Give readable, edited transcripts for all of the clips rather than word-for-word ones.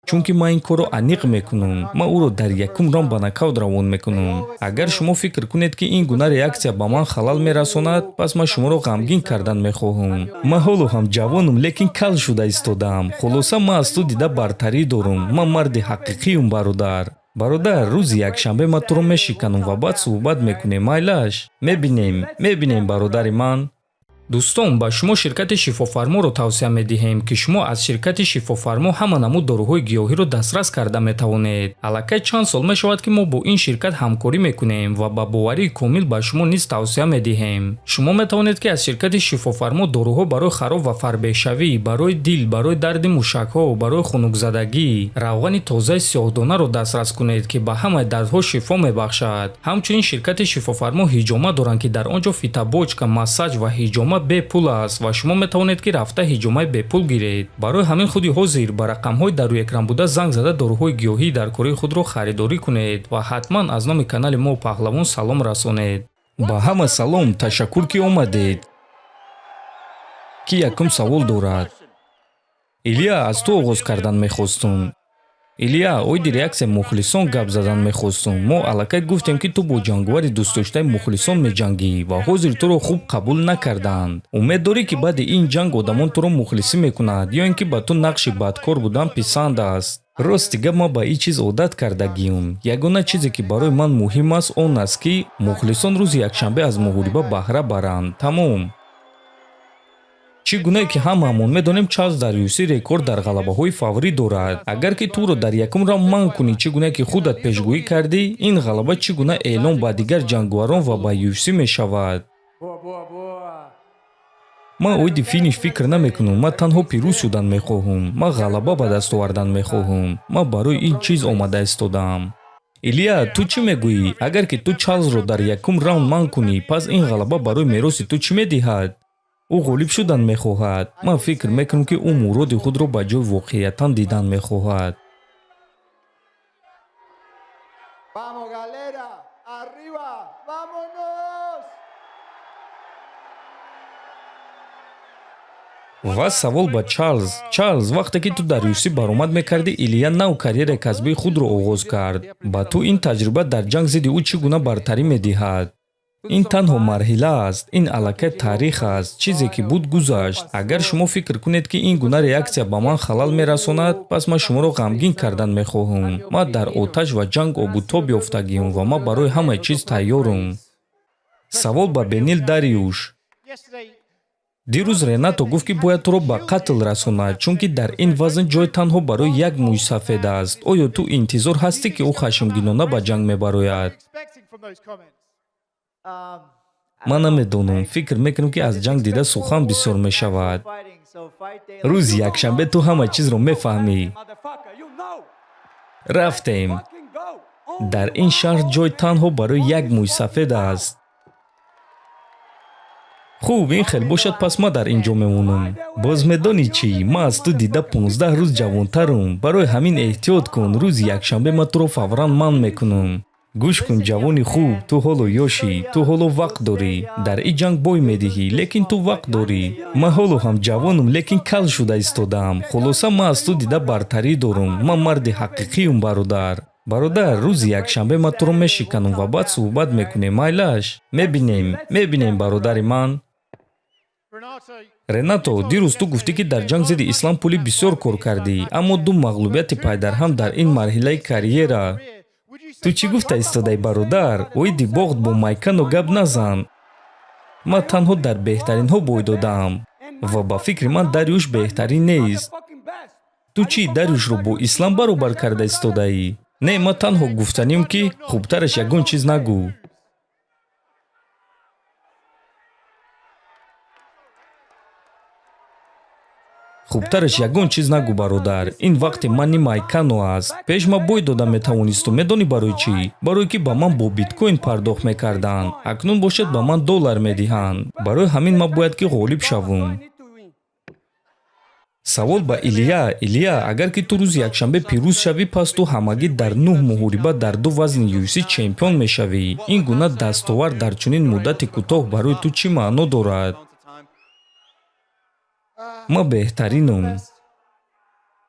чунки ман ин корро аниқ мекунам. Ман ӯро дар якум раунд ба нокаут равон мекунам. Агар шумо фикр кунед ки ин гуна реаксия ба ман халал мерасонад, пас ман шуморо ғамгин кардан мехоҳам. Ман ҳоло ҳам ҷавонам, лекин кал шуда истодам. Хулоса ман аз ту дида бартарӣ дорам. Ман марди ҳақиқиям бародар. Бародар, рӯзи якшанбе ман туро мешиканам ва баъд суҳбат мекунем, майлаш? Мебинем бародари ман. дӯстон, ба шумо ширкати шифофарморо тавсия медиҳем ки шумо аз ширкати шифофармо ҳама намуд дороҳои гиёҳиро дастрас карда метавонед. аллакай чанд сол мешавад ки мо бо ин ширкат ҳамкорӣ мекунем ва ба боварии комил ба шумо низ тавсия медиҳем. шумо метавонед ки аз ширкати шифофармо дороҳо барои хароб ва фарбешавӣ, барои дил, барои дарди мушакҳо, барои хунукзадагӣ, равғани тозаи сиёҳдонаро дастрас кунед ки ба ҳамаи дардҳо шифо мебахшад. ҳамчунин ширкати шифофармо ҳиҷома доранд ки дар он ҷо фитобочка, массаҷ ва ҳиҷома бепул аст ва шумо метавонед ки рафта ҳиҷомаи бепул гиред. барои ҳамин худи ҳозир ба рақамҳои дар рӯи экран буда занг зада дороҳои гиёҳии дар кории худро харидорӣ кунед ва ҳатман аз номи канали мо паҳлавон салом расонед. ба ҳама салом, ташаккур ки омадед. ки якум савол дорад? илия, аз ту оғоз кардан мехостум. илия, оиди реаксия мухлисон гап задан мехостум. мо аллакай гуфтем ки ту бо ҷанговари дӯстдоштаи мухлисон меҷангӣ ва ҳозир туро хуб қабул накарданд. умед дорӣ ки баъди ин ҷанг одамон туро мухлисӣ мекунад ё ин ки ба ту нақши бадкор будан писанд аст? рости гап ман ба ин чиз одат кардагиам. ягона чизе ки барои ман муҳим аст он аст ки мухлисон рӯзи якшанбе аз муҳориба баҳра баранд. тамом. чӣ гунае ки ҳамаамон медонем Чарлз Дариуси рекорд дар ғалабаҳои фаврӣ дорад. агар ки туро дар якум раунд манъ кунӣ, чӣ гунае ки худат пешгӯӣ кардӣ, ин ғалаба чӣ гуна эълон ба дигар ҷанговарон ва ба UFC мешавад? ман оиди финиш фикр намекунам. ман танҳо пирӯз шудан мехоҳам. ман ғалаба ба даст овардан мехоҳам. ман барои ин чиз омада истодам. илия, ту чӣ мегӯӣ? агар ки ту Чарлзро дар якум раунд манъ кунӣ, пас ин ғалаба барои мероси ту чӣ медиҳад? ӯ ғолиб шудан мехоҳад. ман фикр мекунам ки ӯ муроди худро ба ҷой воқеиятан дидан мехоҳад. ва савол ба Чарлз. Чарлз, вақте ки ту дар UFC баромад мекардӣ, илия нав карьераи касбии худро оғоз кард. ба ту ин таҷриба дар ҷанг зидди ӯ чӣ гуна бартарӣ медиҳад? ин танҳо марҳила аст. ин аллакай таърих аст. чизе ки буд гузашт. агар шумо фикр кунед ки ин гуна реаксия ба ман халал мерасонад, пас ман шуморо ғамгин кардан мехоҳам. ман дар оташ ва ҷанг обутоб ёфтагиам ва ман барои ҳамаи чиз тайёрам. савол ба Бенил Дариуш. дирӯз Ренато гуфт ки бояд туро ба қатл расонад, чунки дар ин вазн ҷой танҳо барои як мӯй сафед аст. оё ту интизор ҳастӣ ки ӯ хашмгинона ба ҷанг мебарояд? ман намедонам. фикр мекунам ки аз ҷанг дида сухан бисёр мешавад. рӯзи якшанбе ту ҳама чизро мефаҳмӣ. рафтем. дар ин шаҳр ҷой танҳо барои як мӯй сафед аст. хуб, ин хел бошад, пас ман дар ин ҷо мемонам. боз медонӣ чӣ? ман аз ту дида 15 рӯз ҷавонтарам. барои ҳамин эҳтиёт кун. рӯзи якшанбе ман туро фавран манъ мекунам. гӯш кун ҷавони хуб, ту ҳоло ёшӣ, ту ҳоло вақт дорӣ. дар ин ҷанг бой медиҳӣ, лекин ту вақт дорӣ. ман ҳоло ҳам ҷавонам, лекин кал шуда истодам. хулоса ман аз ту дида бартарӣ дорам. ман марди ҳақиқиям бародар. бародар, рӯзи якшанбе ман туро мешиканам ва баъд суҳбат мекунем, майлаш? мебинем бародари ман. Ренато, дирӯз ту гуфтӣ ки дар ҷанг зидди Ислам пули бисёр кор кардӣ, аммо ду мағлубияти пайдарҳам дар ин марҳилаи карьера. ту чӣ гуфта истодаи бародар? оиди бохт бо Майкано гап назан. ман танҳо дар беҳтаринҳо бой додам ва ба фикри ман Дариуш беҳтарин нест. ту чӣ Дариушро бо Ислам баробар карда истодаӣ? не, ман танҳо гуфтаним ки хубтараш ягон чиз нагӯ. хубтараш ягон чиз нагӯ бародар. ин вақти мани Майкано аст. пеш ман бой дода метавонистум. медонӣ барои чӣ? барое ки ба ман бо биткоин пардохт мекарданд. акнун бошад ба ман доллар медиҳанд. барои ҳамин ман бояд ки ғолиб шавам. савол ба Илия. Илия, агар ки ту рӯзи якшанбе пирӯз шавӣ, пас ту ҳамагӣ дар 9 муҳориба дар 2 вазни UFC чемпион мешавӣ. ин гуна дастовар дар чунин муддати кӯтоҳ барои ту чӣ маъно дорад? ман беҳтаринам.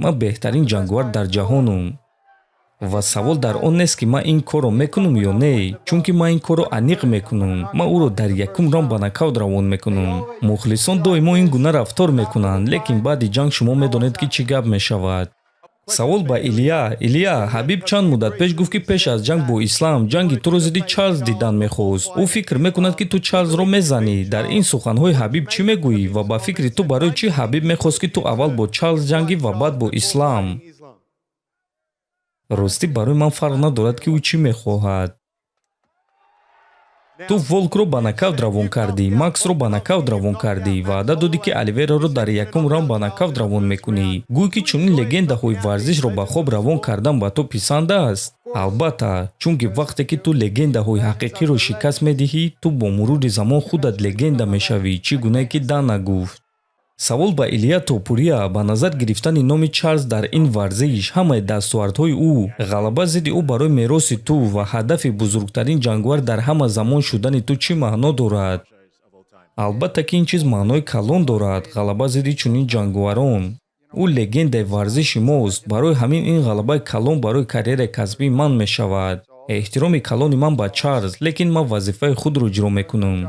ман беҳтарин ҷангувар дар ҷаҳонам ва савол дар он нест ки ман ин корро мекунам ё не, чунки ман ин корро аниқ мекунам. Ман ӯро дар якум раунд ба нокаут равон мекунам. Мухлисон доимо ин гуна рафтор мекунанд, лекин баъди ҷанг шумо медонед ки чӣ гап мешавад. савол ба Илия, Ҳабиб чанд муддат пеш гуфт ки пеш аз ҷанг бо Ислам ҷанги туро зидди Чарлз дидан мехост. Ӯ фикр мекунад ки ту Чарлзро мезанӣ. Дар ин суханҳои Ҳабиб чӣ мегӯӣ ва ба фикри ту барои чӣ Ҳабиб мехост ки ту аввал бо Чарлз ҷангӣ ва баъд бо Ислам? ростӣ барои ман фарқ надорад ки ӯ чӣ мехоҳад. ту Волкро ба нокаут равон кардӣ, Максро ба нокаут равон кардӣ, ваъда додӣ ки Оливераро дар якум раунд ба нокаут равон мекунӣ. Гӯй ки чунин легендаҳои варзишро ба хоб равон кардан ба ту писанд аст? албатта, чунки вақте ки ту легендаҳои ҳақиқиро шикаст медиҳӣ, ту бо мурури замон худат легенда мешавӣ, чӣ гуна ки Дана гуфт. савол ба Илия Топурия: ба назар гирифтани номи Чарлз дар ин варзиш, ҳамаи дастовардҳои ӯ, ғалаба зидди ӯ барои мероси ту ва ҳадафи бузургтарин ҷангувар дар ҳама замон шудани ту чӣ маъно дорад? албатта ки ин чиз маънои калон дорад. ғалаба зидди чунин ҷангуварон. ӯ легендаи варзиши мост. барои ҳамин ин ғалабаи калон барои карьераи касбии ман мешавад. эҳтироми калони ман ба Чарлз, лекин ман вазифаи худро иҷро мекунам.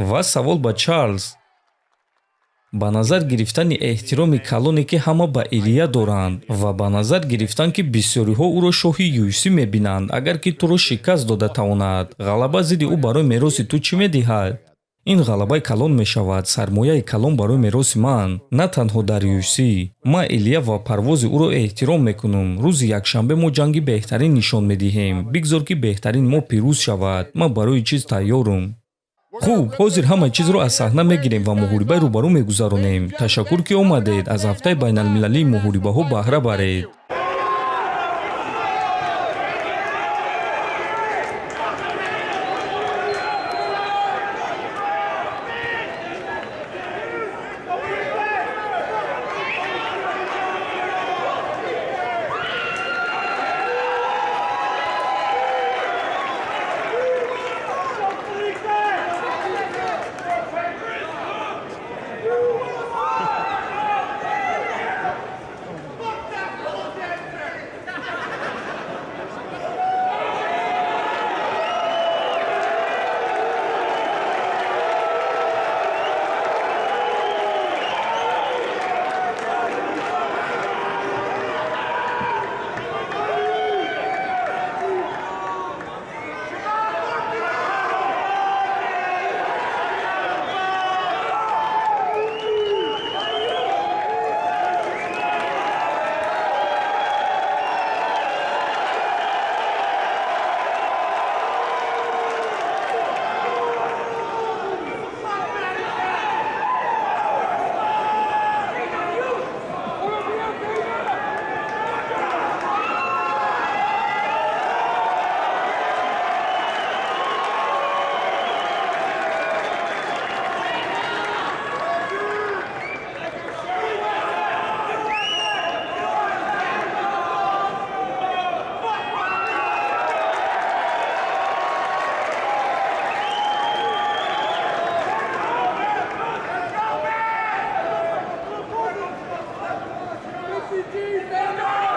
ва савол ба Чарлз: ба назар гирифтани эҳтироми калоне ки ҳама ба Илия доранд ва ба назар гирифтан ки бисёриҳо ӯро шоҳи UFC мебинанд, агар ки туро шикаст дода тавонад, ғалаба зидди ӯ барои мероси ту чӣ медиҳад? ин ғалабаи калон мешавад, сармояи калон барои мероси ман, на танҳо дар UFC. ман Илия ва парвози ӯро эҳтиром мекунам. рӯзи якшанбе мо ҷанги беҳтарин нишон медиҳем. бигзор ки беҳтарин мо пирӯз шавад. ман барои чиз тайёрам. хуб, ҳозир ҳамаи чизро аз саҳна мегирем ва муҳорибаи рӯбарӯ мегузаронем. ташаккур ки омадед. аз ҳафтаи байналмилалии муҳорибаҳо баҳра баред. Defender!